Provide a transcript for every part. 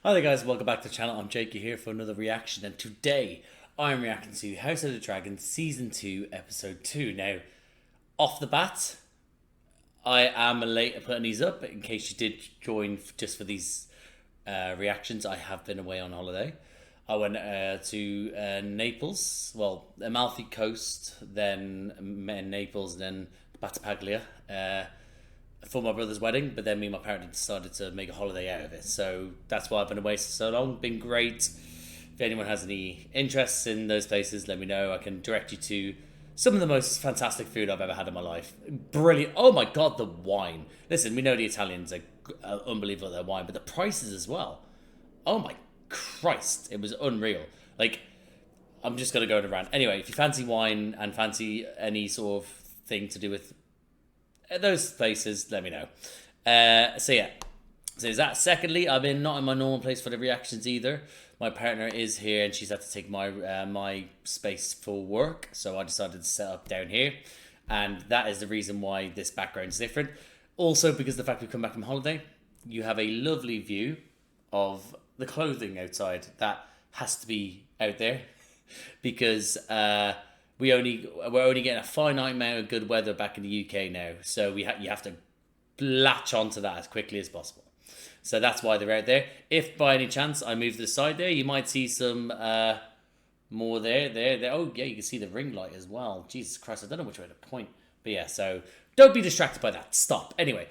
Hi there guys, welcome back to the channel. I'm Jakey here for another reaction, and today I'm reacting to House of the Dragon Season 2 Episode 2. Now, off the bat, I am late at putting these up. In case you did join just for these reactions, I have been away on holiday. I went to Naples, well, Amalfi Coast, then Naples, then Battipaglia, for my brother's wedding, but then me and my parents decided to make a holiday out of it. So that's why I've been away so long. Been great. If anyone has any interests in those places, let me know. I can direct you to some of the most fantastic food I've ever had in my life. Brilliant. Oh my god, the wine. Listen, we know the Italians are unbelievable at their wine, but the prices as well. Oh my Christ, it was unreal. Like, I'm just going to go on a rant. Anyway, if you fancy wine and fancy any sort of thing to do with those places, let me know. So yeah, so is that. Secondly, I've been not in my normal place for the reactions either. My partner is here and she's had to take my my space for work, so I decided to set up down here, and that is the reason why this background is different. Also, because the fact we've come back from holiday, you have a lovely view of the clothing outside that has to be out there because we're only getting a finite amount of good weather back in the UK now, so you have to latch onto that as quickly as possible. So that's why they're out there. If by any chance I move to the side there, you might see some more there. Oh yeah, you can see the ring light as well. Jesus Christ, I don't know which way to point, but yeah. So don't be distracted by that. Stop. Anyway,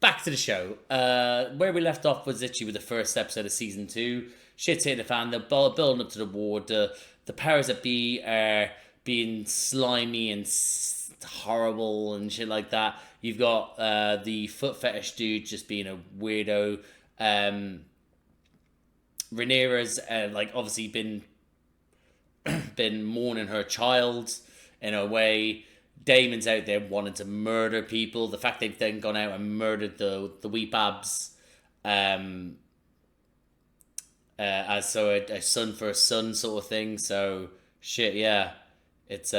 back to the show. Where we left off was literally with the first episode of season 2. Shit's hitting the fan. They're building up to the war. The powers that be are being slimy and horrible and shit like that. You've got the foot fetish dude just being a weirdo. Rhaenyra's like obviously been mourning her child in a way. Daemon's out there wanting to murder people. The fact they've then gone out and murdered the wee babs, as so a son for a son sort of thing. So shit, yeah, it's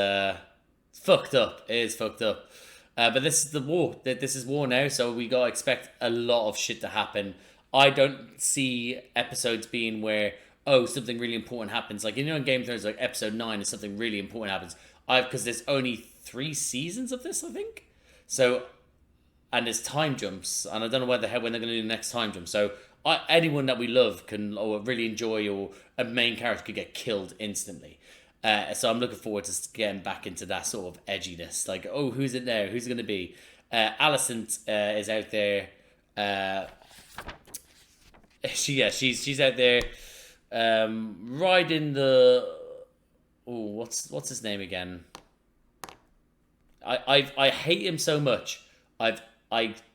fucked up. It is fucked up. But this is the war. This is war now, so we gotta expect a lot of shit to happen. I don't see episodes being where something really important happens. Like in Game of Thrones, like episode 9 is something really important happens. Because there's only 3 seasons of this, I think. So, and there's time jumps, and I don't know when they're going to do the next time jump. So anyone that we love can or really enjoy, or a main character could get killed instantly. So I'm looking forward to getting back into that sort of edginess. Like, who's it now? Who's it going to be? Alicent is out there. She's out there riding the. Oh, what's his name again? I hate him so much. I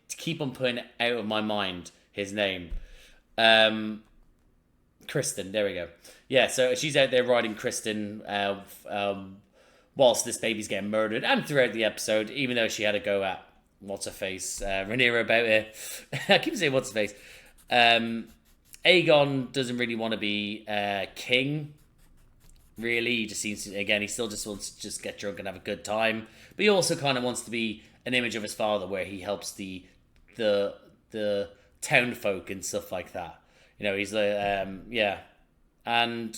keep on putting it out of my mind his name. Kristen, there we go. Yeah, so she's out there riding Kristen whilst this baby's getting murdered, and throughout the episode, even though she had a go at what's her face, Rhaenyra about it. I keep saying what's her face. Aegon doesn't really want to be king. Really, he just seems to, again, he still just wants to just get drunk and have a good time, but he also kind of wants to be an image of his father, where he helps the town folk and stuff like that. You know, he's like, yeah, and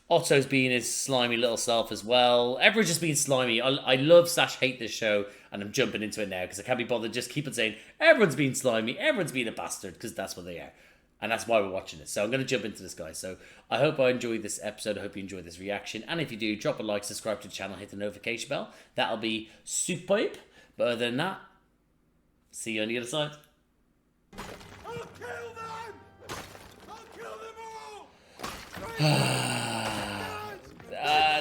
Otto's being his slimy little self as well. Everyone's just being slimy. I love / hate this show, and I'm jumping into it now because I can't be bothered just keep on saying everyone's being slimy, everyone's being a bastard, because that's what they are. And that's why we're watching this. So I'm going to jump into this, guys. So I hope I enjoyed this episode. I hope you enjoyed this reaction. And if you do, drop a like, subscribe to the channel, hit the notification bell. That'll be superb. But other than that, see you on the other side. I'll kill them! I'll kill them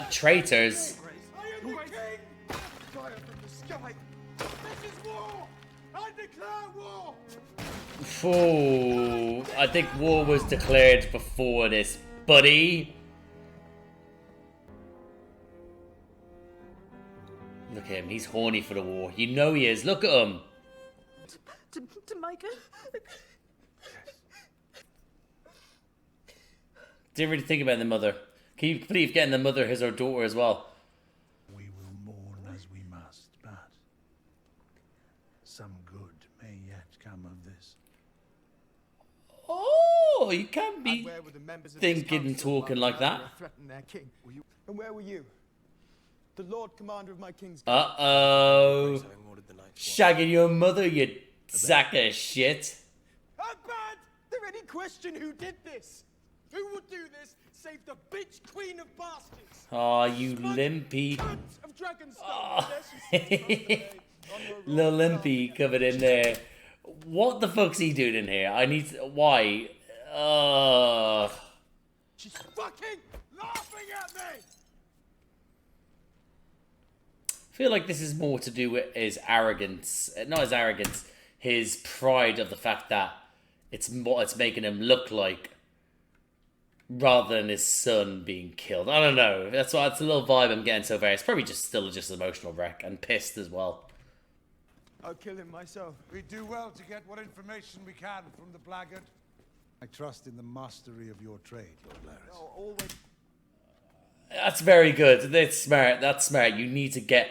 all! Traitors. I am the king! Fire from the sky! This is war! I declare war! Oh, I think war was declared before this, buddy. Look at him, he's horny for the war. You know he is, look at him. To Micah? Didn't really think about the mother. Can you believe getting the mother as our daughter as well? We will mourn as we must, but some good may yet come of this. Oh! Oh, you can't And be where were the members of thinking this and council talking while like that. Rhaenyra threatened their king? And where were you? The Lord Commander of my king's guard. Uh-oh. Shagging your mother, you sack of shit. How bad? There any question who did this? Who would do this save the bitch queen of bastards? Oh, you Smug limpy. cunt of Dragonstone. Oh. There she sits across the way on her Little royal limpy carpet. covered in there. What the fuck's he doing in here? I need to, why? She's fucking laughing at me! I feel like this is more to do with his arrogance. Not his arrogance, his pride of the fact that it's what it's making him look like, rather than his son being killed. I don't know. That's a little vibe I'm getting so far. It's probably just still just an emotional wreck and pissed as well. I'll kill him myself. We do well to get what information we can from the blackguard. I trust in the mastery of your trade, Lord Larys. Oh, always. That's very good. That's smart. That's smart. You need to get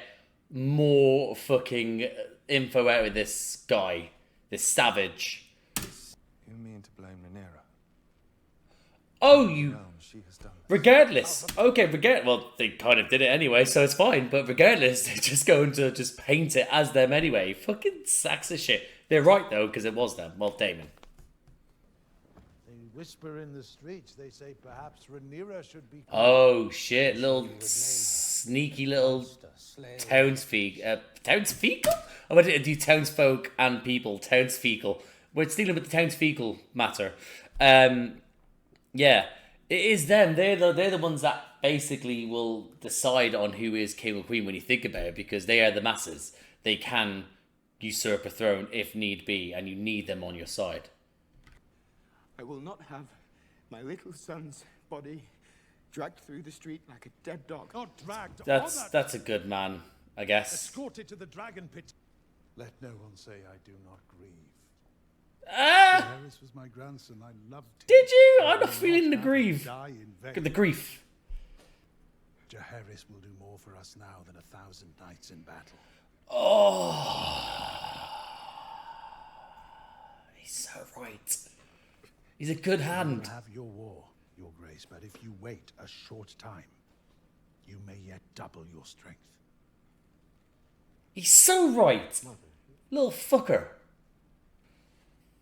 more fucking info out of this guy, this savage. You mean to blame Rhaenyra? Oh, you. No, she has done. Regardless. Okay, well, they kind of did it anyway, so it's fine. But regardless, they're just going to just paint it as them anyway. Fucking sacks of shit. They're right, though, because it was them. Well, Daemon. They whisper in the streets. They say perhaps Rhaenyra should be... Oh, shit. Little sneaky little townspeople. Townspeople? I went to do townsfolk and people. Townsfecal. We're dealing with the townsfecal matter. Yeah. It is them. They're the ones that basically will decide on who is king or queen when you think about it, because they are the masses. They can usurp a throne if need be, and you need them on your side. I will not have my little son's body dragged through the street like a dead dog. Not dragged. That's a good man, I guess. Escorted to the dragon pit. Let no one say I do not grieve. Ah! Harris was my grandson. I loved him. Did you? I I'm will not feeling the have him grief. die in vain. The grief. Jaehaerys will do more for us now than 1,000 knights in battle. Oh. He's so right. He's a good You hand. will have your war, your grace, but if you wait a short time, you may yet double your strength. He's so right. Little fucker.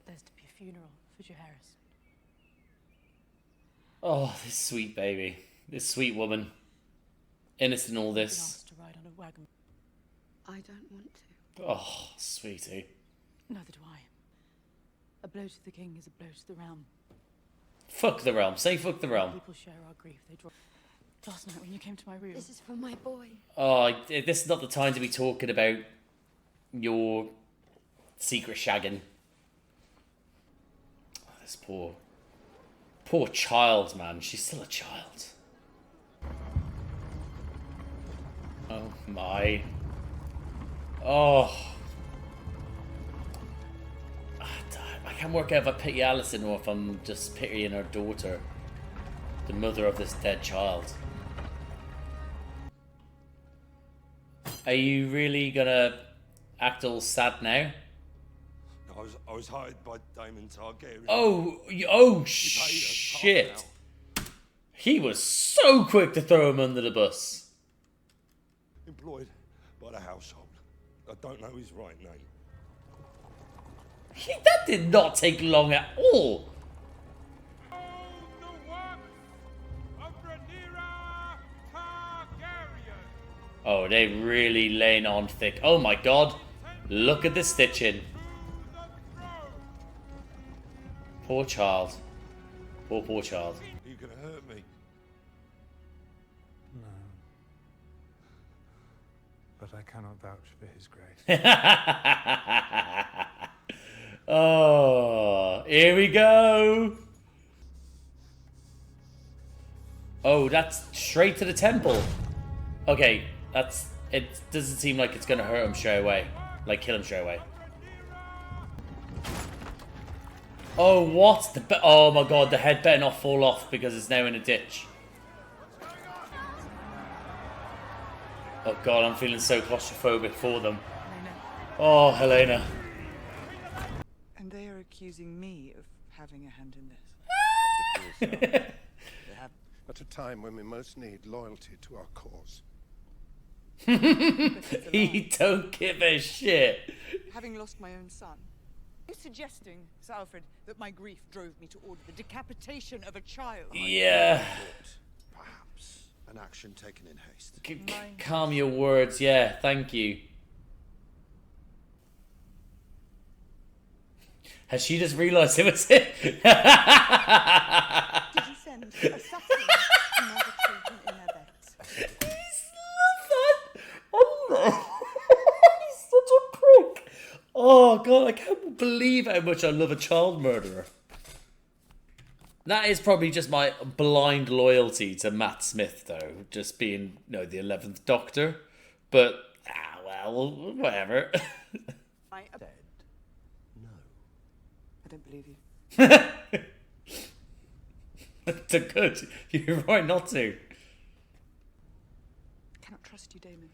There's to be a funeral for Jaehaerys. Oh, this sweet baby. This sweet woman. Innocent in all I've been this. asked to ride on a wagon. I don't want to. Oh, sweetie. Neither do I. A blow to the king is a blow to the realm. Fuck the realm. Say fuck the realm. People share our grief. They draw. Last night when you came to my room, This is for my boy. Oh, this is not the time to be talking about your secret shagging. Oh, this poor child, man. She's still a child. Oh my. Oh. I can't work out if I pity Alicent or if I'm just pitying her daughter, the mother of this dead child. Are you really gonna act all sad now? I was hired by Daemon Targaryen. Oh shit! He was so quick to throw him under the bus. Employed by the household. I don't know his right name. That did not take long at all. The work of Rhaenyra Targaryen. Oh, they really laying on thick. Oh my god. Look at the stitching. Poor child. Poor child. Are you gonna hurt me? No. But I cannot vouch for his grace. Oh, here we go. Oh, that's straight to the temple. Okay, it doesn't seem like it's gonna hurt him straight away. Like kill him straight away. Oh, what? Oh my god, the head better not fall off because it's now in a ditch. Oh god, I'm feeling so claustrophobic for them. Oh, Helena. And they are accusing me of having a hand in this. At a time when we most need loyalty to our cause. He don't give a shit. Having lost my own son. Are you suggesting, Sir Alfred, that my grief drove me to order the decapitation of a child? Yeah. Perhaps an action taken in haste. Calm your words, yeah, thank you. Has she just realised it was it? Did you send assassins to murder children in their beds? Love that. Oh, he's such a prick. Oh god, I can't believe how much I love a child murderer. That is probably just my blind loyalty to Matt Smith, though, just being, you know, the 11th Doctor. But well, whatever. I dead. No. I don't believe you. That's good. You're right not to. I cannot trust you, Daemon.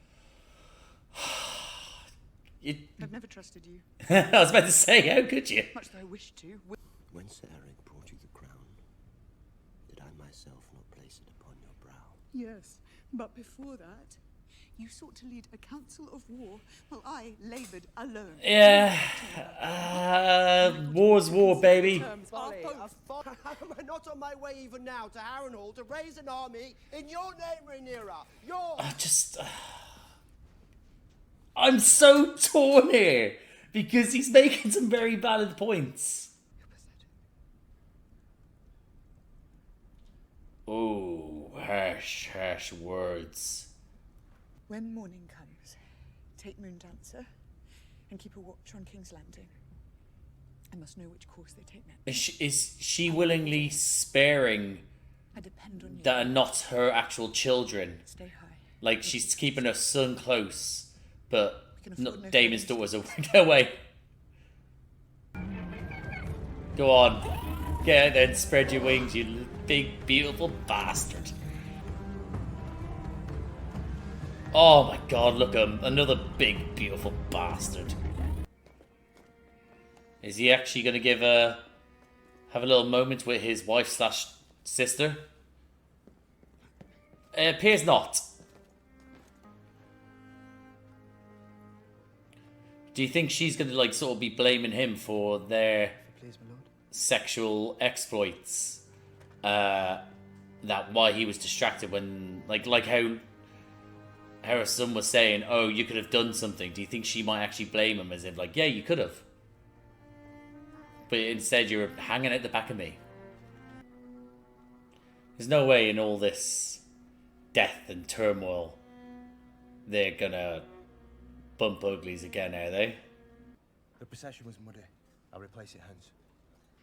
You... I've never trusted you. I was about to say, how could you? Much though I wish to. When Sir Eric brought you the crown, did I myself not place it upon your brow? Yes, but before that, you sought to lead a council of war while I laboured alone. Yeah. War's war, baby. Am I not on my way even now to Harrenhal to raise an army in your name, Rhaenyra? I'm so torn here because he's making some very valid points. Oh, harsh words. When morning comes, take Moondancer and keep a watch on King's Landing. I must know which course they take next. Is she willingly sparing I depend on you. that are not her actual children? Stay high. Like, she's keeping her son close, but no Damon's daughter's away. Go on. Get out there and spread your wings, you big, beautiful bastard. Oh my god, look at him. Another big, beautiful bastard. Is he actually going to have a little moment with his wife/sister? It appears not. Do you think she's going to, like, sort of be blaming him for their sexual exploits? That why he was distracted when, like how her son was saying, oh, you could have done something. Do you think she might actually blame him as if, like, yeah, you could have. But instead you're hanging out the back of me. There's no way in all this death and turmoil they're gonna bump uglies again, are they? The procession was muddy. I'll replace it, Hans.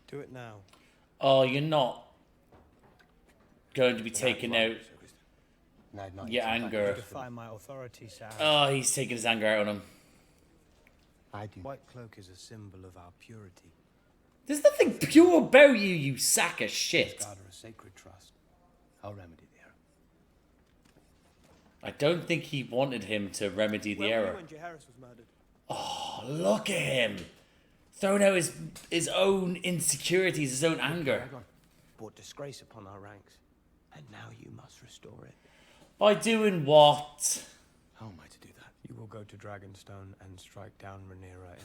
Do it now. Oh, you're not going to be taking out your anger. Defy my authority, Sir. Oh, he's taking his anger out on him. I do. White cloak is a symbol of our purity. There's nothing pure about you, you sack of shit. Guard a sacred trust. I'll remedy the error. I don't think he wanted him to remedy the error. When Jaehaerys was murdered. Oh, look at him. Throwing out his own insecurities, his own anger. Brought disgrace upon our ranks. And now you must restore it. By doing what? How am I to do that? You will go to Dragonstone and strike down Rhaenyra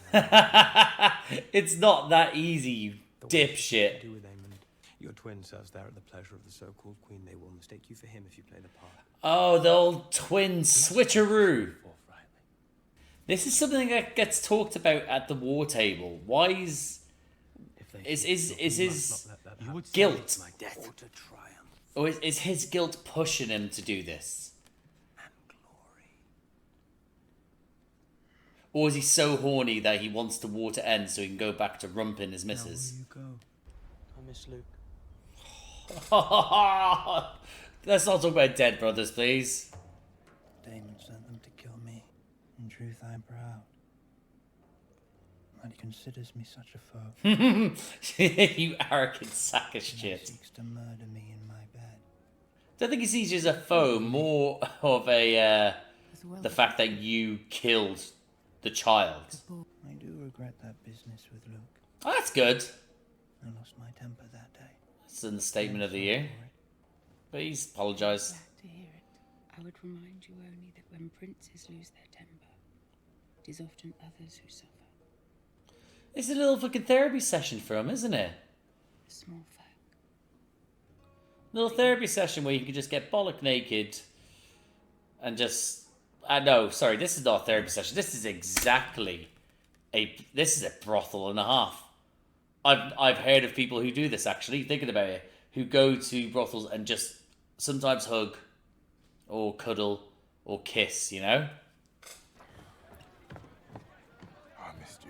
in It's not that easy, you dipshit. do with Aemon. Your twin serves there at the pleasure of the so-called queen. They will mistake you for him if you play the part. Oh, the old twin switcheroo. This is something that gets talked about at the war table. Why is his guilt, My death or to triumph or is his guilt pushing him to do this? and glory. Or is he so horny that he wants the war to end so he can go back to rumping his missus? You go. I miss Luke. Let's not talk about dead brothers, please. Daemon sent them to kill me. In truth, I am proud that he considers me such a foe. You arrogant sack of He shit. seeks to murder me in my bed. Don't think he sees you as a foe, more of a the fact that you killed the child. I do regret that business with Luke. Oh, that's good. I lost my temper that day. It's in the statement of the year. But he's apologised. Glad to hear it. I would remind you only that when princes lose their temper, it is often others who suffer. It's a little fucking therapy session for him, isn't it? The small folk. Little therapy session where you can just get bollock naked and just... no, sorry, this is not a therapy session. This is exactly this is a brothel and a half. I've heard of people who do this, actually, thinking about it, who go to brothels and just sometimes hug or cuddle or kiss, you know? I missed you.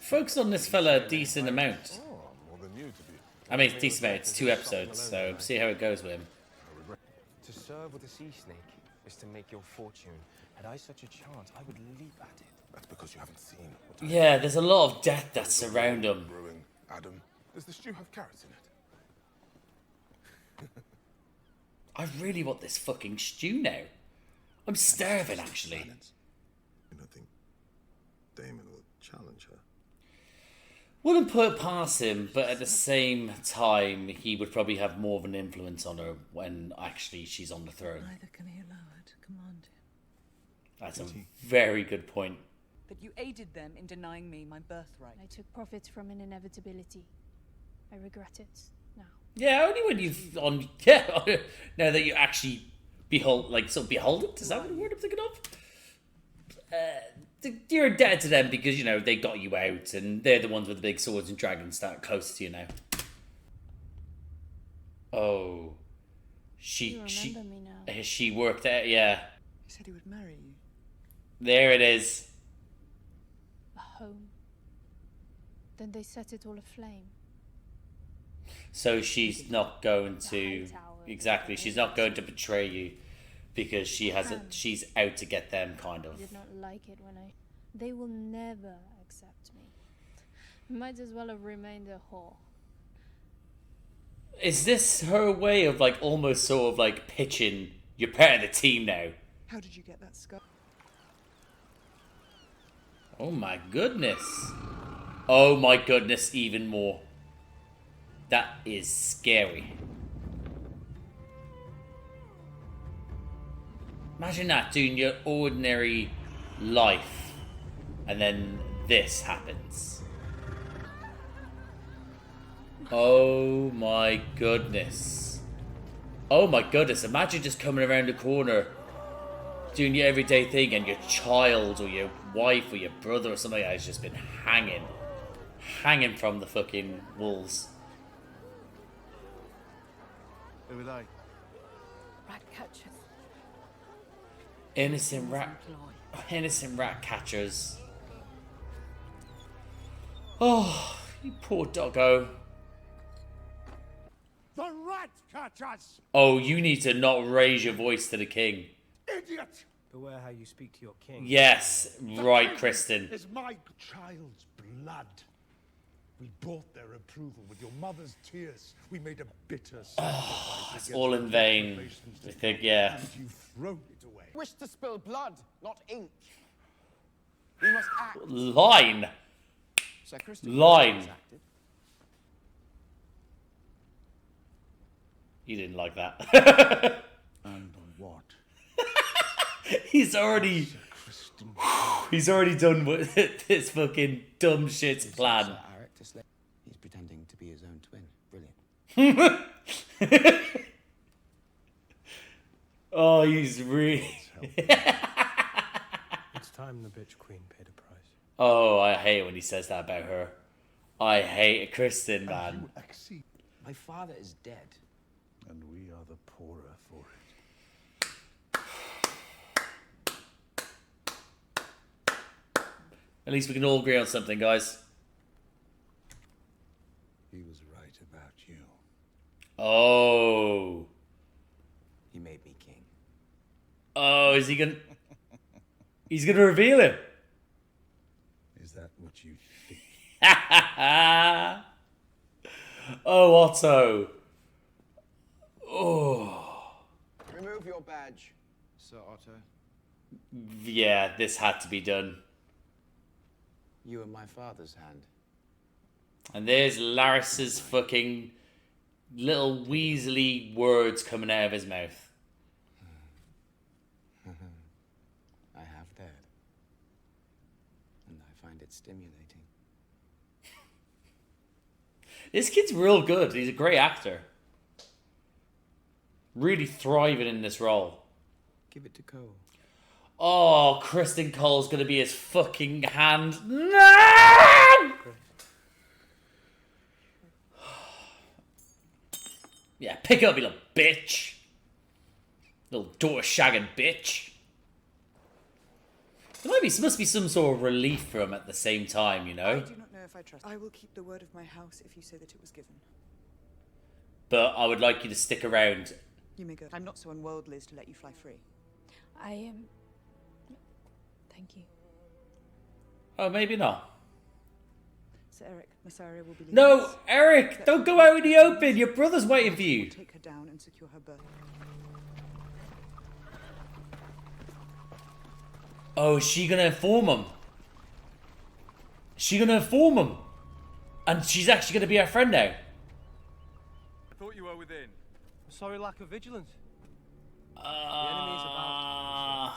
Focus on this fella a decent amount. Oh, more than you to be. I mean, it's decent amount. It's 2 episodes, so see how it goes with him. To serve with a sea snake is to make your fortune. Had I such a chance, I would leap at it. That's because you haven't seen what Yeah, there's a lot of death that surround him. brewing. Adam, does the stew have carrots in it? I really want this fucking stew now. I'm starving, actually. And I think Daemon will challenge her. Wouldn't put it past him, but at the same time, he would probably have more of an influence on her when actually she's on the throne. Neither can he allow her to command him. That's a very good point. But you aided them in denying me my birthright. I took profit from an inevitability. I regret it now. Yeah, only when you've on. Yeah, now that you actually behold it. Is that what the word I'm thinking of? You're indebted to them because, you know, they got you out and they're the ones with the big swords and dragons that are close to you now. Oh. You remember me now. She worked there, yeah. He said he would marry you. There it is. A home. Then they set it all aflame. So she's not going to... Hightower, Exactly, she's not going to betray you because she has she's out to get them, kind I of. did not like it when They will never accept me. Might as well have remained a whore. Is this her way of, like, almost sort of, like, pitching you're part of the team now? How did you get that scar? Oh my goodness. Oh my goodness, even more. That is scary. Imagine that, doing your ordinary life, and then this happens. Oh my goodness. Oh my goodness, imagine just coming around the corner, doing your everyday thing, and your child, or your wife, or your brother, or something like that has just been hanging from the fucking walls. Who are they? Rat catchers. Innocent rat catchers. Oh, you poor doggo. The rat catchers! Oh, you need to not raise your voice to the king. Idiot! Beware how you speak to your king. Yes, right, Kristen. Is my child's blood. We bought their approval with your mother's tears. We made a bitter sacrifice. It's all in vain. I think, yeah. And you've thrown it away. Wish to spill blood, not ink. We must act. Line. Sir Christian Line. has acted. You didn't like that. And what? He's already done with this fucking dumb shit's plan. Sir Eric to slay. He's pretending to be his own twin. Brilliant. Oh, he's really... It's time the bitch queen paid a price. Oh, I hate it when he says that about her. I hate it, Kristen, man. My father is dead. And we are the poorer for it. At least we can all agree on something, guys. He was right about you. Oh. He made me king. Oh, is he gonna... He's gonna reveal it. Is that what you think? Oh, Otto. Oh. Remove your badge, Sir Otto. Yeah, this had to be done. You are my father's hand. And there's Laris's fucking little weaselly words coming out of his mouth. I have that. And I find it stimulating. This kid's real good. He's a great actor. Really thriving in this role. Give it to Cole. Oh, Kristen Cole's gonna be his fucking hand. No! Yeah, pick it up, you little bitch. Little door shagging bitch. There must be some sort of relief for him at the same time, you know? I do not know if I trust. I will keep the word of my house if you say that it was given. But I would like you to stick around. You may go. I'm not so unworldly as to let you fly free. I am. Thank you. Oh, maybe not. Sir Eric, Miss Arya will be leaving No, us. Eric, don't go out in the open. Your brother's waiting for you. Take her down and secure her berth. Oh, is she gonna inform him? Is she gonna inform him? And she's actually gonna be our friend now. I thought you were within. Sorry, lack of vigilance. The The enemy's about.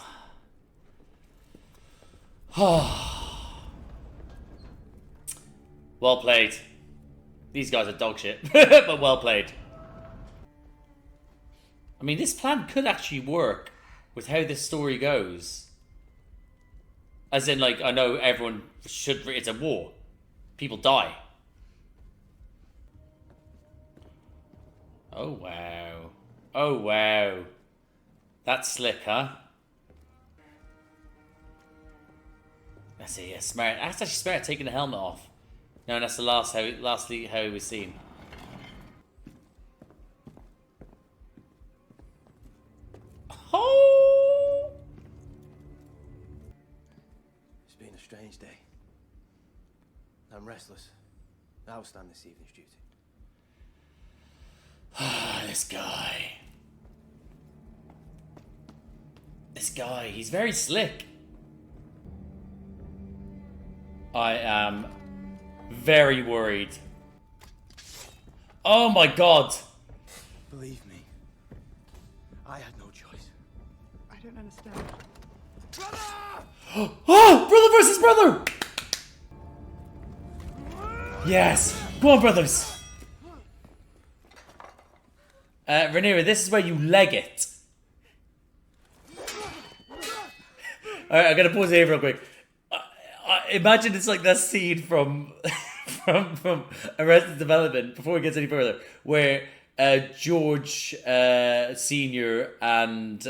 Well played. These guys are dog shit, but well played. I mean, this plan could actually work with how this story goes. As in, like, I know everyone should... It's a war. People die. Oh, wow. Oh, wow. That's slick, huh? That's it, yeah, smart. That's actually smart, taking the helmet off. No, that's the lastly how he was seen. Oh! It's been a strange day. I'm restless. I'll stand this evening's duty. This guy. This guy, he's very slick. I am very worried. Oh my god. Believe me, I had no choice. I don't understand. Oh, brother versus brother. Yes. Go on, brothers. Rhaenyra, this is where you leg it. Alright, I'm gonna pause here real quick. Imagine it's like that scene from from Arrested Development, before it gets any further, where George Senior and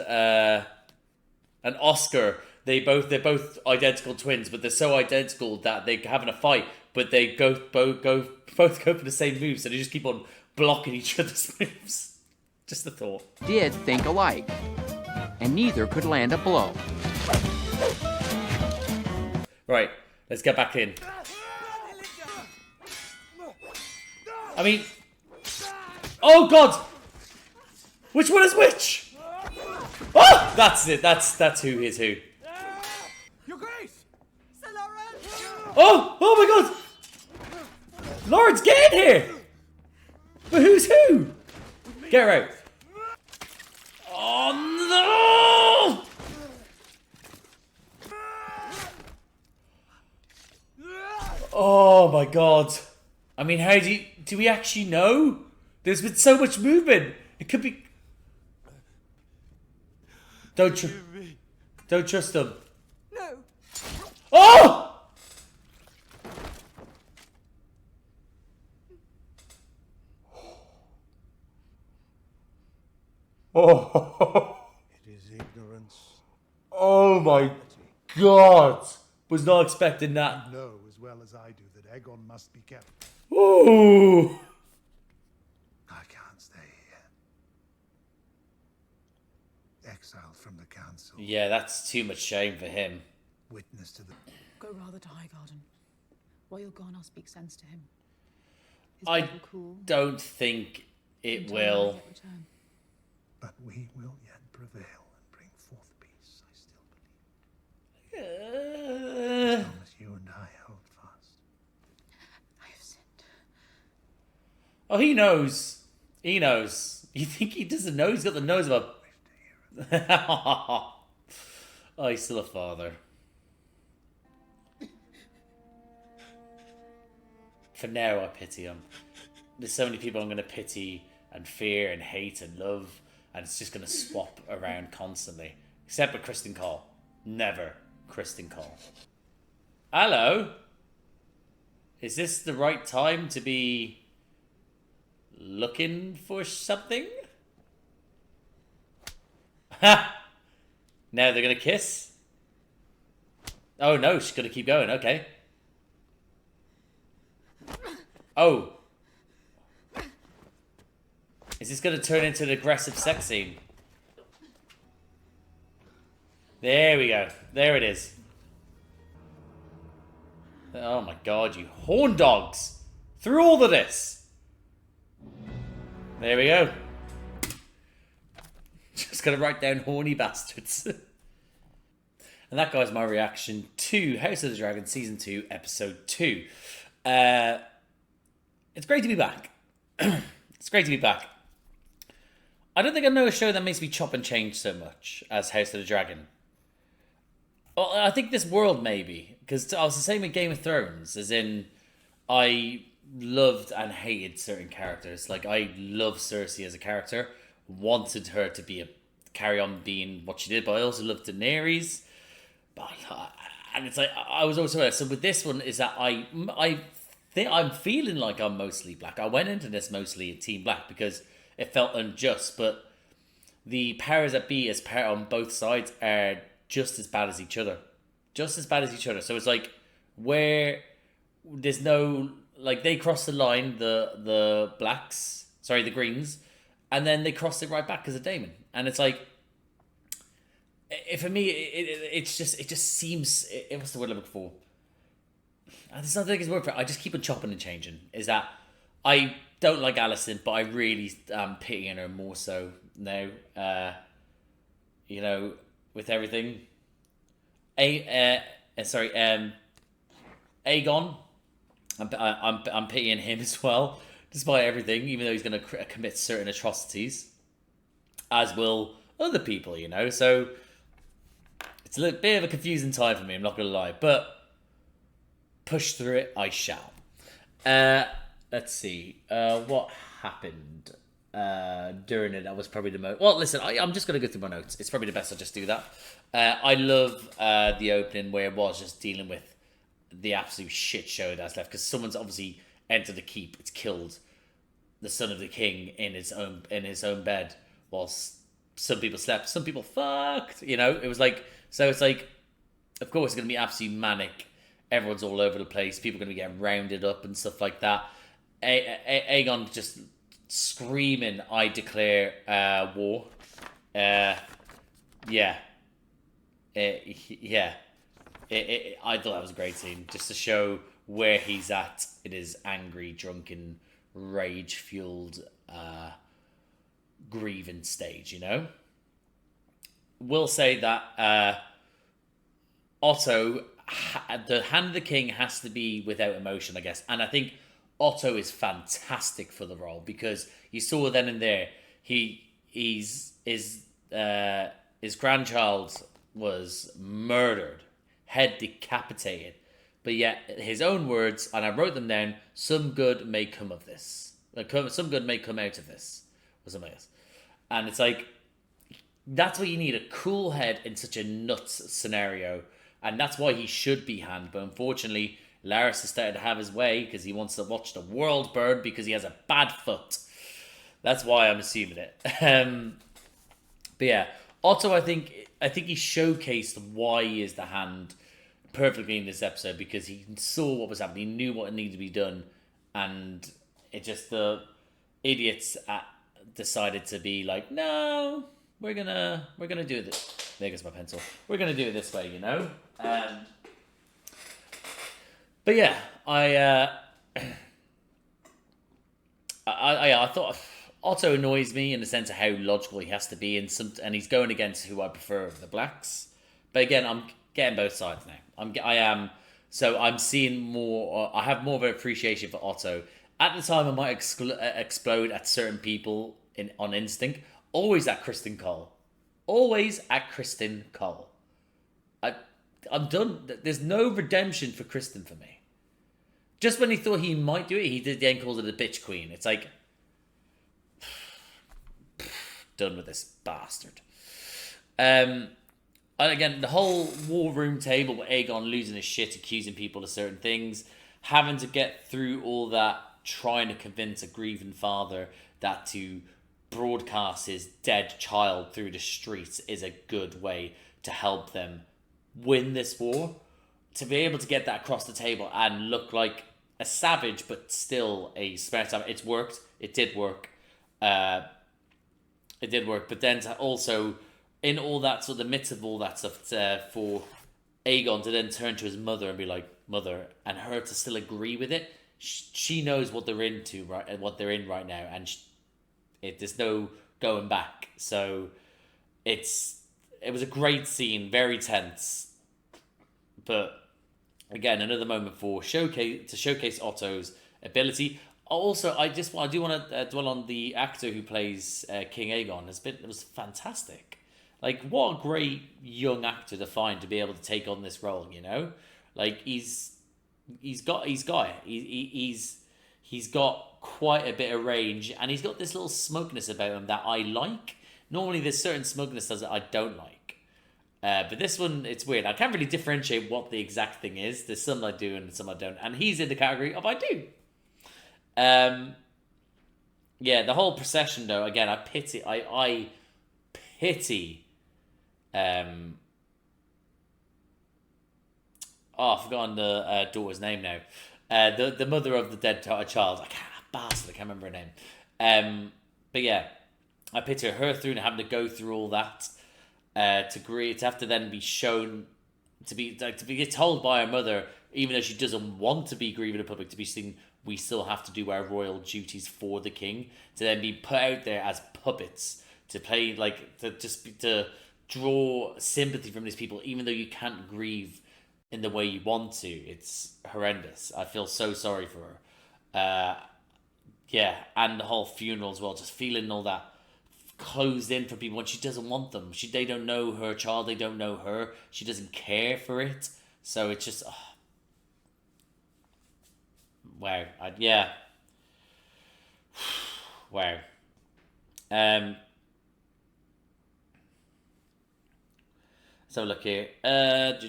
Oscar, they're both identical twins, but they're so identical that they're having a fight, but they both go for the same moves, so they just keep on blocking each other's moves. Just a thought. Did think alike, and neither could land a blow. Right, let's get back in. I mean... Oh, God! Which one is which? Oh! That's it. That's who is who. Your Grace! Sir Lawrence! Oh! Oh, my God! Lawrence, get in here! But who's who? Get her out. Oh, no! Oh my god. I mean, how do we actually know? There's been so much movement. It could be... Don't trust them. No! Oh! Oh! It is ignorance. Oh my god! Was not expecting that. You know as well as I do that Aegon must be kept. Ooh! I can't stay here. Exiled from the council. Yeah, that's too much shame for him. Witness to the... Go rather to Highgarden. While you're gone, I'll speak sense to him. His I blood will cool. don't think it In time, I'll will. yet return. But we will yet prevail and bring forth peace, I still believe. As long as you and I hold fast. I have sinned. Oh, he knows. He knows. You think he doesn't know? He's got the nose of a... Oh, he's still a father. For now, I pity him. There's so many people I'm going to pity and fear and hate and love, and it's just going to swap around constantly. Except for Kristen Cole. Never Kristen Cole. Hello? Is this the right time to be looking for something? Ha! Now they're going to kiss? Oh no, she's going to keep going, okay. Oh. Is this going to turn into an aggressive sex scene? There we go. There it is. Oh my god, you horn dogs! Through all of this! There we go. Just gonna write down horny bastards. And that, guys, my reaction to House of the Dragon Season 2, Episode 2. It's great to be back. It's great to be back. I don't think I know a show that makes me chop and change so much as House of the Dragon. Well, I think this world, maybe. Because I was the same with Game of Thrones. As in, I loved and hated certain characters. Like, I love Cersei as a character. Wanted her to carry on being what she did. But I also loved Daenerys. And it's like, I was also... So with this one, is that I think I'm feeling like I'm mostly black. I went into this mostly Team Black because it felt unjust. But the powers that be on both sides are just as bad as each other. Just as bad as each other. So it's like, where there's no... Like, they cross the line, the blacks... Sorry, the greens. And then they cross it right back because of Daemon. And it's like... For me, it just seems... What's the word I'm looking for? There's not the biggest word for it. I just keep on chopping and changing. Is that I don't like Alicent, but I really am pitying her more so now. You know, with everything. Aegon. I'm pitying him as well, despite everything. Even though he's going to commit certain atrocities, as will other people. You know, so it's a little bit of a confusing time for me. I'm not going to lie, but push through it, I shall. Let's see. What happened during it? That was probably the most... Well, listen, I'm just going to go through my notes. It's probably the best I just do that. I love the opening where it was just dealing with the absolute shit show that's left. Because someone's obviously entered the keep. It's killed the son of the king in his own bed whilst some people slept. Some people fucked. You know, it was like... So it's like, of course, it's going to be absolutely manic. Everyone's all over the place. People are going to be getting rounded up and stuff like that. Aegon just screaming, "I declare war." Yeah. I thought that was a great scene. Just to show where he's at in his angry, drunken, rage-fueled, grieving stage, you know? Will say that Otto... The Hand of the King has to be without emotion, I guess. And I think Otto is fantastic for the role because you saw then and there his grandchild was murdered, head decapitated, but yet his own words, and I wrote them down: some good may come of this. Some good may come out of this, or something else. And it's like, that's what you need, a cool head in such a nuts scenario. And that's why he should be Hand. But unfortunately, Larys has started to have his way because he wants to watch the world burn because he has a bad foot. That's why I'm assuming it. But yeah, Otto, I think he showcased why he is the Hand perfectly in this episode because he saw what was happening. He knew what needed to be done. And it just, the idiots decided to be like, no, we're gonna do this. There goes my pencil. We're gonna do it this way, you know. But yeah, I thought Otto annoys me in the sense of how logical he has to be, and he's going against who I prefer, the blacks. But again, I'm getting both sides now. I'm seeing more. I have more of an appreciation for Otto At the time, I might explode at certain people on instinct. Always at Kristen Cole. Always at Kristen Cole. I'm done. There's no redemption for Kristen for me. Just when he thought he might do it, he did then calls it a bitch queen. It's like, done with this bastard. And again, the whole war room table with Aegon losing his shit, accusing people of certain things, having to get through all that, trying to convince a grieving father that to broadcast his dead child through the streets is a good way to help them win this war. To be able to get that across the table and look like a savage but still a smart savage, it's worked. It did work. It did work. But then to also, in all that sort of the midst of all that stuff, for Aegon to then turn to his mother and be like, mother, and her to still agree with it. She knows what they're into, right, and what they're in right now, and there's no going back. So it was a great scene, very tense, but again, another moment for showcase Otto's ability. Also, I do want to dwell on the actor who plays King Aegon. It was fantastic. Like, what a great young actor to find to be able to take on this role. You know, like he's got quite a bit of range, and he's got this little smugness about him that I like. Normally, there's certain smugness that I don't like. But this one, it's weird. I can't really differentiate what the exact thing is. There's some I do and some I don't. And he's in the category of I do. Yeah, the whole procession, though, again, I pity... I've forgotten the daughter's name now. The mother of the dead child. I can't remember her name. But yeah, I picture her through and having to go through all that to have to then be shown to be told by her mother, even though she doesn't want to be grieving in public, to be seen. We still have to do our royal duties for the king. To then be put out there as puppets to play to draw sympathy from these people, even though you can't grieve in the way you want to. It's horrendous. I feel so sorry for her. Yeah, and the whole funeral as well, just feeling all that closed in for people when she doesn't want them. They don't know her child, they don't know her. She doesn't care for it. So it's just... wow. Wow. So look here. That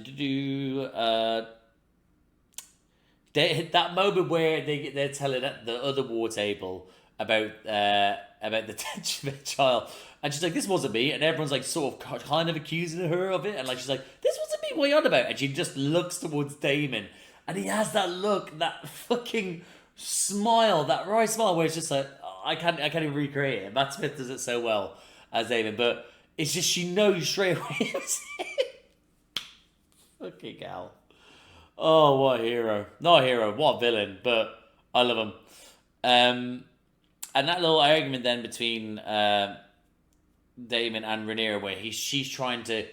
moment where they're telling at the other war table about the dead child, and she's like, "This wasn't me," and everyone's like, sort of kind of accusing her of it, and like she's like, "This wasn't me. What are you on about?" And she just looks towards Daemon, and he has that look, that fucking smile, that wry smile, where it's just like, I can't even recreate it. Matt Smith does it so well as Daemon, but it's just she knows straight away it was him. Fucking hell. Oh, what a hero. Not a hero, what a villain, but I love him. And that little argument then between Daemon and Rhaenyra, where she's trying to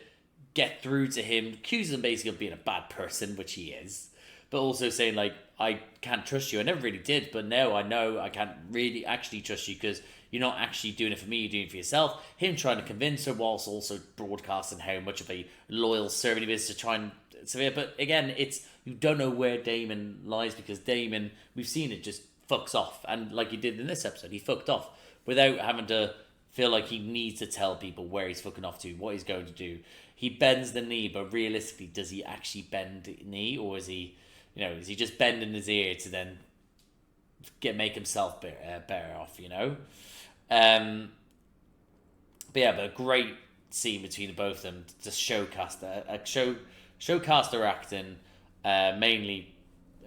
get through to him, accusing him basically of being a bad person, which he is, but also saying, like, I can't trust you. I never really did, but now I know I can't really actually trust you because you're not actually doing it for me, you're doing it for yourself. Him trying to convince her whilst also broadcasting how much of a loyal servant he is to try and... But again, you don't know where Daemon lies, because Daemon, we've seen it, just fucks off. And like he did in this episode, he fucked off without having to feel like he needs to tell people where he's fucking off to, what he's going to do. He bends the knee, but realistically, does he actually bend the knee, or is he just bending his ear to then make himself better off, you know? But a great scene between the both of them to showcase their acting, mainly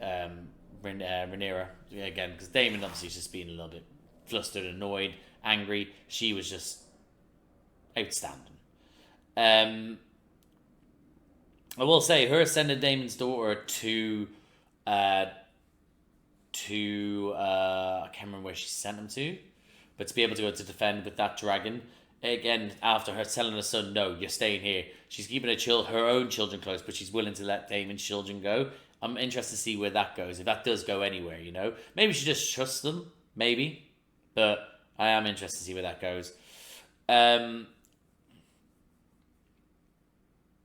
Rhaenyra, again, because Daemon obviously is just being a little bit flustered, annoyed, angry. She was just outstanding. I will say, her sending Daemon's daughter to I can't remember where she sent him to, but to be able to go to defend with that dragon, again, after her telling her son, no, you're staying here, she's keeping her own children close, but she's willing to let Daemon's children go. I'm interested to see where that goes. If that does go anywhere, you know, maybe she just trusts them, maybe. But I am interested to see where that goes. I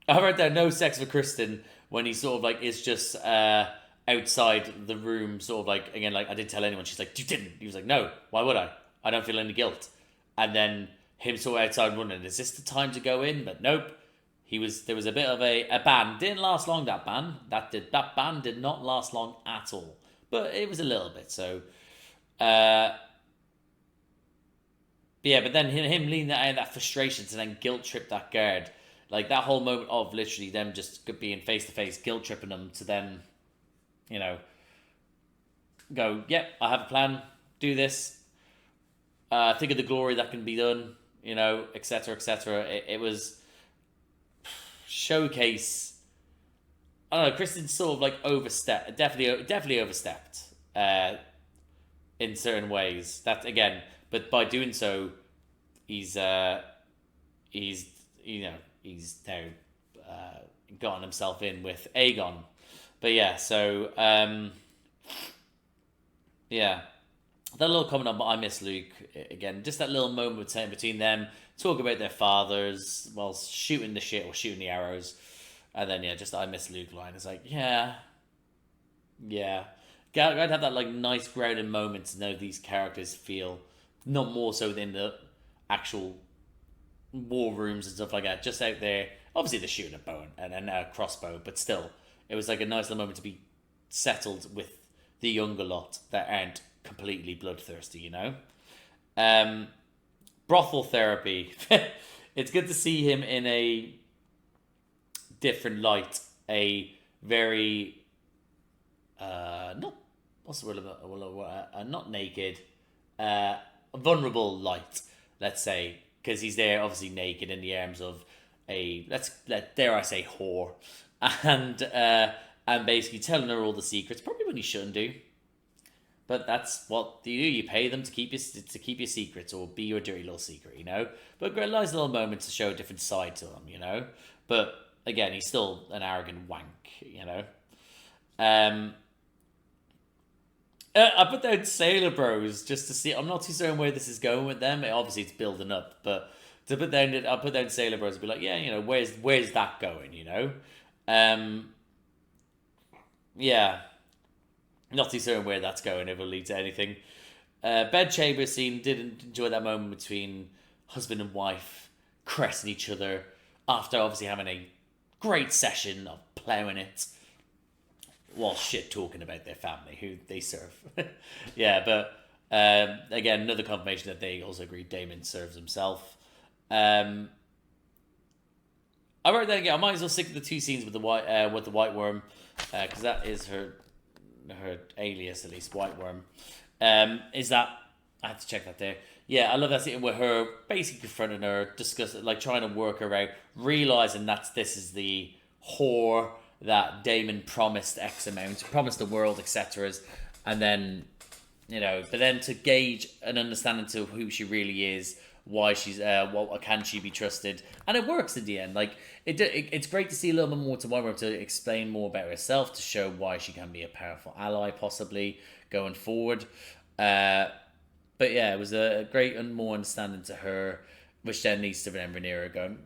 wrote down no sex for Kristen when he sort of like is just outside the room, sort of like, again, like, I didn't tell anyone. She's like, you didn't. He was like, no, why would I? I don't feel any guilt. And then him sort of outside wondering, is this the time to go in? But nope. There was a bit of a ban. Didn't last long, that ban. That ban did not last long at all. But it was a little bit, so yeah, but then him leaning out of that frustration to then guilt trip that guard. Like, that whole moment of literally them just being face-to-face, guilt-tripping them to then, you know, go, yep, I have a plan, do this. Think of the glory that can be done, you know, etc., etc. It was showcase. I don't know, Kristen sort of like overstepped, definitely overstepped in certain ways. That, again, but by doing so, he's now gotten himself in with Aegon. But yeah, so yeah, that little comment on I miss Luke again. Just that little moment between them, talk about their fathers while shooting the shit or shooting the arrows, and then yeah, just I miss Luke line. It's like yeah. I'd have that like nice grounded moment to know these characters feel not more so than the actual war rooms and stuff like that. Just out there, obviously they're shooting a bow and a crossbow, but still, it was like a nice little moment to be settled with the younger lot that aren't completely bloodthirsty, you know. Brothel therapy. It's good to see him in a different light, a very not what's the word about not naked, vulnerable light, let's say, because he's there obviously naked in the arms of a dare I say whore, and basically telling her all the secrets, probably when he shouldn't do. But that's what you do. You pay them to keep your secrets or be your dirty little secret, you know. But a nice little moment to show a different side to him, you know. But again, he's still an arrogant wank, you know. I put down Sailor Bros just to see. I'm not too certain where this is going with them. Obviously, it's building up, but I put down Sailor Bros and be like, yeah, you know, where's that going, you know? Yeah. Not too certain where that's going, if it'll lead to anything. Bedchamber scene, didn't enjoy that moment between husband and wife caressing each other after obviously having a great session of ploughing it while shit talking about their family, who they serve. Yeah, but again, another confirmation that they also agree Daemon serves himself. I wrote that again. I might as well stick to the two scenes with the White Worm, because that is her alias, at least, White Worm. Is that I had to check that there. Yeah, I love that scene with her basically confronting her, discussing, like, trying to work her out, realizing that this is the whore that Daemon promised X amount, promised the world, etc. And then, you know, but then to gauge an understanding to who she really is, why she's, what can she be trusted, and it works in the end. Like, it's great to see a little bit more to White Worm to explain more about herself, to show why she can be a powerful ally, possibly going forward. But yeah, it was a great and more understanding to her, which then leads to Rhaenyra going,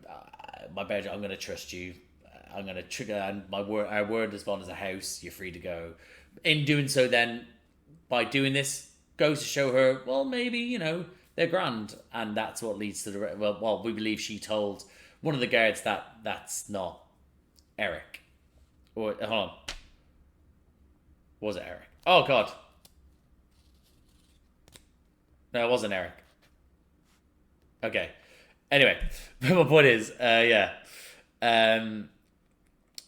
my bed, I'm going to trust you. I'm going to trigger, and our word is bond as a house. You're free to go. In doing so, then, by doing this, goes to show her, well, maybe, you know, they're grand. And that's what leads to the, well, we believe she told one of the guards that's not Eric. Or, hold on. Was it Eric? Oh, God. No, it wasn't Eric. Okay. Anyway, my point is, yeah.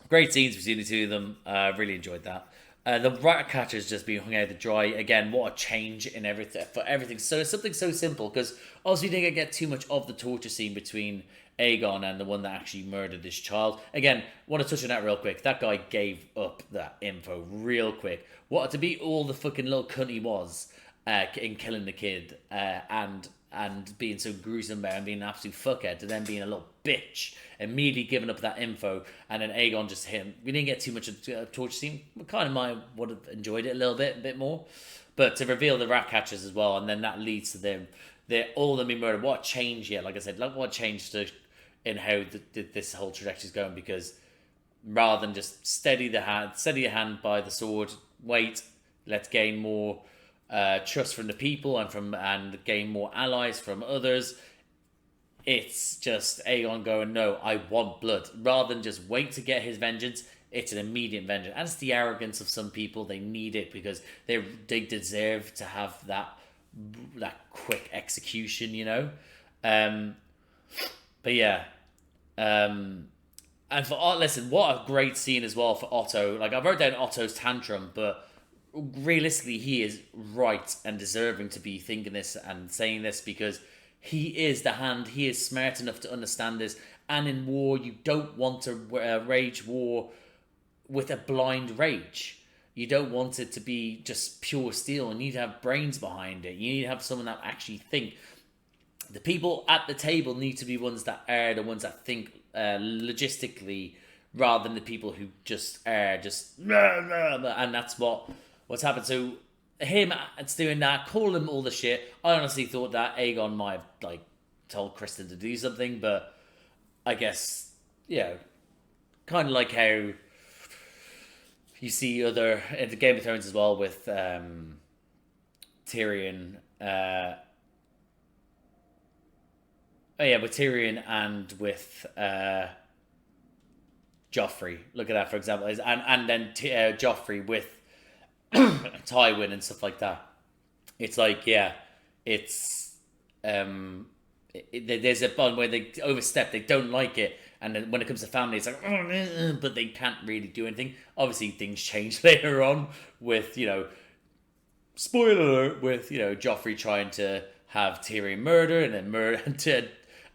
Great scenes between the two of them. Really enjoyed that. The rat catcher's just being hung out to dry. Again, what a change in everything for everything. So something so simple, because obviously we didn't get too much of the torture scene between Aegon and the one that actually murdered his child. Again, want to touch on that real quick. That guy gave up that info real quick. What to be all the fucking little cunt he was, in killing the kid and being so gruesome about it and being an absolute fuckhead to then being a little bitch, immediately giving up that info, and then Aegon just hit him. We didn't get too much of the torture scene. We kind of might would have enjoyed it a bit more. But to reveal the rat catchers as well, and then that leads to them, they're all of them being murdered. What changed? Yeah, like I said, what changed in how this whole trajectory is going? Because rather than just steady your hand by the sword, wait, let's gain more trust from the people and gain more allies from others. It's just Aegon going, no, I want blood. Rather than just wait to get his vengeance, it's an immediate vengeance. And it's the arrogance of some people. They need it because they deserve to have that quick execution, you know? But yeah. And for listen, what a great scene as well for Otto. Like, I wrote down Otto's tantrum, but realistically, he is right and deserving to be thinking this and saying this because he is the hand. He is smart enough to understand this. And in war, you don't want to wage war with a blind rage. You don't want it to be just pure steel. You need to have brains behind it. You need to have someone that actually think. The people at the table need to be ones that are the ones that think logistically, rather than the people who just are just and that's what's happened. So him doing that, calling him all the shit. I honestly thought that Aegon might have like told Kristen to do something, but I guess kind of like how you see other in the Game of Thrones as well with Tyrion. With Tyrion and with Joffrey. Look at that, for example, and then Joffrey with Tywin and stuff like that. It's like, it's there's a bond where they overstep, they don't like it, and then when it comes to family, it's like, but they can't really do anything. Obviously, things change later on with, spoiler alert, with, Joffrey trying to have Tyrion murder and then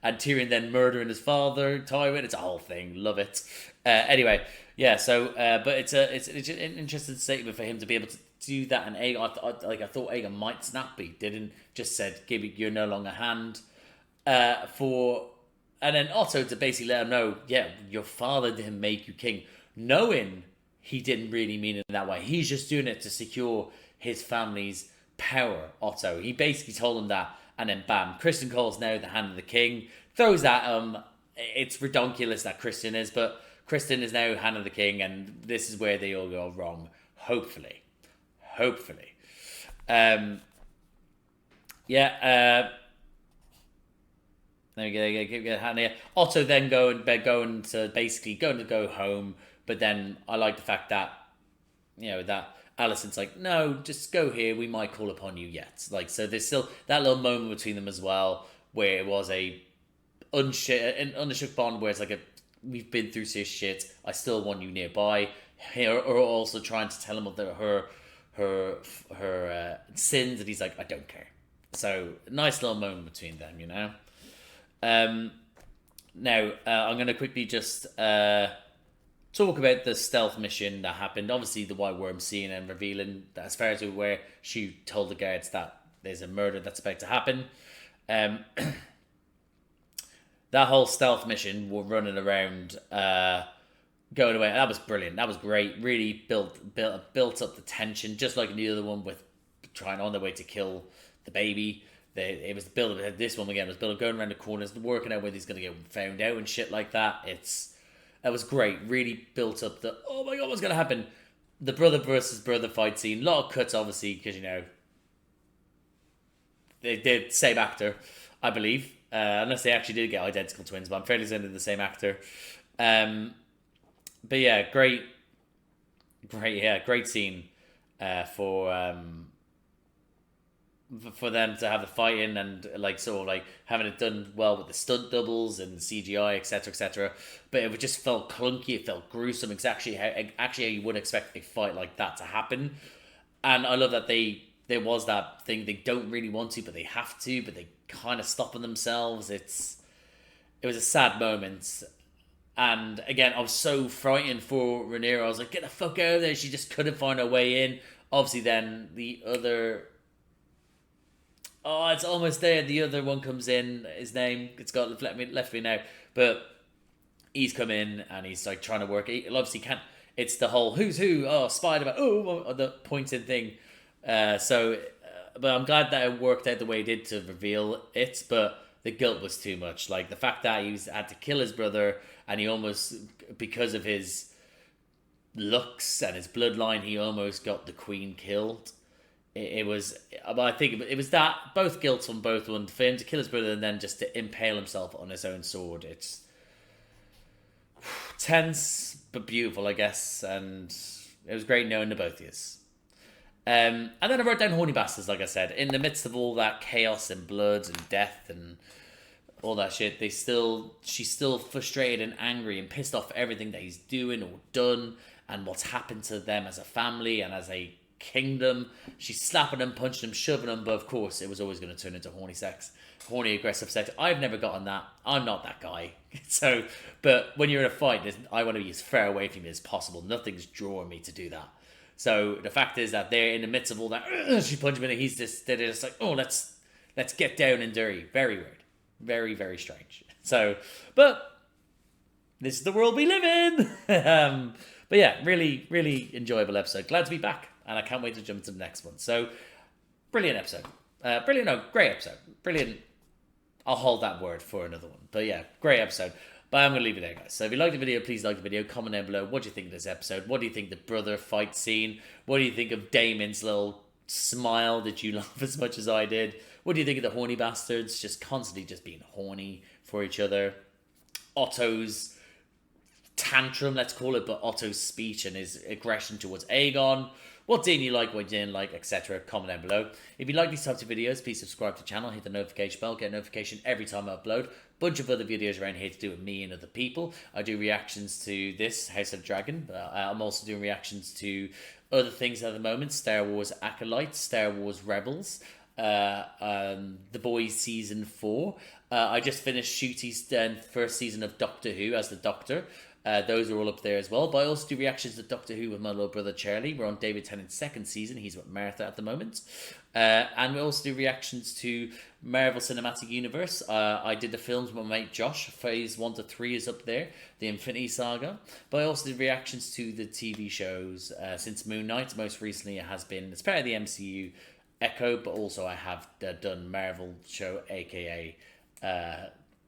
and Tyrion then murdering his father, Tywin. It's a whole thing. Love it. Anyway, so but it's an interesting statement for him to be able to do that. And Aegon, I thought Aegon might snap, but he didn't. Just said, "Give it, you're no longer hand." And then Otto to basically let him know, your father didn't make you king, knowing he didn't really mean it in that way. He's just doing it to secure his family's power. Otto. He basically told him that. And then bam, Kristen Cole's now the hand of the king. Throws at it's ridiculous that Kristen is, but Kristen is now hand of the king, and this is where they all go wrong. Hopefully. Let me get a hand here. Otto then going to go home, but then I like the fact that that Alicent's like, no, just go here. We might call upon you yet. Like, so there's still that little moment between them as well, where it was an unshook bond, where it's like we've been through this shit. I still want you nearby. Or also trying to tell him of her sins, and he's like, I don't care. So nice little moment between them, Now I'm going to quickly just talk about the stealth mission that happened. Obviously, the White Worm seeing and revealing that, as far as we're aware, she told the guards that there's a murder that's about to happen. That whole stealth mission, we're running around, going away. That was brilliant. That was great. Really built up the tension, just like the other one with trying on their way to kill the baby. It was the build up. This one again was build up, going around the corners, working out whether he's going to get found out and shit like that. That was great. Really built up the, oh my god, what's going to happen? The brother versus brother fight scene. A lot of cuts, obviously, because, they did same actor, I believe. Unless they actually did get identical twins, but I'm fairly certain they're the same actor. But yeah, great scene for them to have the fighting and having it done well with the stunt doubles and the CGI, etc. But it just felt clunky. It felt gruesome. It's actually how you wouldn't expect a fight like that to happen. And I love that there was that thing. They don't really want to, but they have to. But they kind of stopping themselves. It was a sad moment. And again, I was so frightened for Rhaenyra. I was like, get the fuck out of there. She just couldn't find her way in. Obviously, then the other Oh, it's almost there. The other one comes in. His name, it's got left me now. But he's come in and he's like trying to work. He obviously can't. It's the whole who's who. Oh, Spider-Man. Oh, the pointed thing. But I'm glad that it worked out the way it did to reveal it. But the guilt was too much. Like the fact that he had to kill his brother, and he almost, because of his looks and his bloodline, he almost got the queen killed. It was, I think it was that, both guilt on both one, for him to kill his brother and then just to impale himself on his own sword. It's tense but beautiful, I guess, and it was great knowing the both of you. And then I wrote down horny bastards, like I said, in the midst of all that chaos and blood and death and all that shit. She's still frustrated and angry and pissed off at everything that he's doing or done and what's happened to them as a family and as a kingdom. She's slapping him, punching him, shoving him, but of course it was always going to turn into horny aggressive sex. I've never gotten that. I'm not that guy. So, but when you're in a fight, I want to be as far away from you as possible. Nothing's drawing me to do that. So the fact is that they're in the midst of all that, she punched him and they're just like, oh, let's get down and dirty. Very weird. Very, very strange. So, but this is the world we live in. But yeah, really, really enjoyable episode. Glad to be back. And I can't wait to jump to the next one. So, brilliant episode. Great episode. Brilliant. I'll hold that word for another one. But yeah, great episode. But I'm going to leave it there, guys. So if you like the video, please like the video. Comment down below. What do you think of this episode? What do you think of the brother fight scene? What do you think of Daemon's little smile? Did you laugh as much as I did? What do you think of the horny bastards? Just constantly just being horny for each other. Otto's tantrum, let's call it, but Otto's speech and his aggression towards Aegon. What didn't you like, what you didn't like, etc. Comment down below. If you like these types of videos, please subscribe to the channel, hit the notification bell, get a notification every time I upload. Bunch of other videos around here to do with me and other people. I do reactions to this, House of Dragon, but I'm also doing reactions to other things at the moment. Star Wars Acolytes, Star Wars Rebels, The Boys Season 4. I just finished Shooty's first season of Doctor Who as the Doctor. Those are all up there as well. But I also do reactions to Doctor Who with my little brother Charlie. We're on David Tennant's second season. He's with Martha at the moment. And we also do reactions to Marvel Cinematic Universe. I did the films with my mate Josh. Phase 1 to 3 is up there. The Infinity Saga. But I also did reactions to the TV shows since Moon Knight. Most recently it has been, it's part of the MCU Echo, but also I have done Marvel show, aka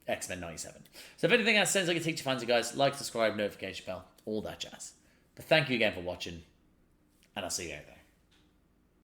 X-Men 97. So if anything else sounds like it takes your fancy, guys, like, subscribe, notification bell, all that jazz. But thank you again for watching, and I'll see you out there.